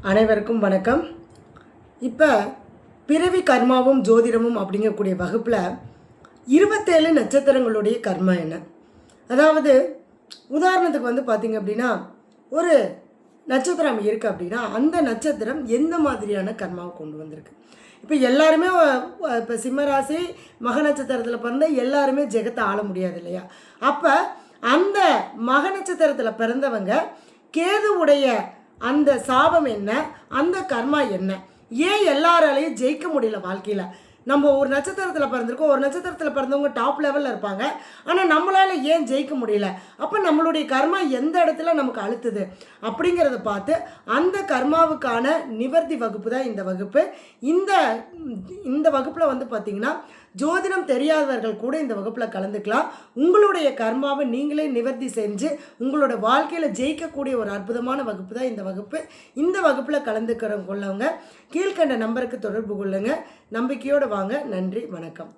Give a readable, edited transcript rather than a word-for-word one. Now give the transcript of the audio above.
அனைவருக்கும் வணக்கம். இப்போ பிறவி கர்மாவும் ஜோதிடமும் அப்படிங்கக்கூடிய வகுப்பில் 27 நட்சத்திரங்களுடைய கர்மா என்ன, அதாவது உதாரணத்துக்கு பார்த்திங்க அப்படின்னா ஒரு நட்சத்திரம் இருக்குது அப்படின்னா அந்த நட்சத்திரம் எந்த மாதிரியான கர்மாவை கொண்டு வந்திருக்கு. இப்போ எல்லாருமே இப்போ சிம்மராசி மக நட்சத்திரத்தில் பிறந்த எல்லாருமே ஜெகத்தை ஆள முடியாது இல்லையா. அப்போ அந்த மக நட்சத்திரத்தில் பிறந்தவங்க கேதுவுடைய அந்த சாபம் என்ன, அந்த கர்மா என்ன, ஏன் எல்லாராலையும் ஜெயிக்க முடியல வாழ்க்கையில். நம்ம ஒரு நட்சத்திரத்தில் பிறந்திருக்கோம், ஒரு நட்சத்திரத்தில் பிறந்தவங்க டாப் லெவலில் இருப்பாங்க, ஆனால் நம்மளால் ஏன் ஜெயிக்க முடியல, அப்போ நம்மளுடைய கர்மா எந்த இடத்துல நமக்கு அழுத்துது அப்படிங்கிறத பார்த்து அந்த கர்மாவுக்கான நிவர்த்தி வகுப்பு தான் இந்த வகுப்பு. இந்த வகுப்பில் பார்த்திங்கன்னா ஜோதிடம் தெரியாதவர்கள் கூட இந்த வகுப்பில் கலந்துக்கலாம். உங்களுடைய கர்மாவை நீங்களே நிவர்த்தி செஞ்சு உங்களோட வாழ்க்கையில் ஜெயிக்கக்கூடிய ஒரு அற்புதமான வகுப்பு தான் இந்த வகுப்பு. இந்த வகுப்பில் கலந்துக்கிறவங்க கீழ்கண்ட நம்பருக்கு தொடர்பு கொள்ளுங்க. நம்பிக்கையோடு வாங்க. நன்றி, வணக்கம்.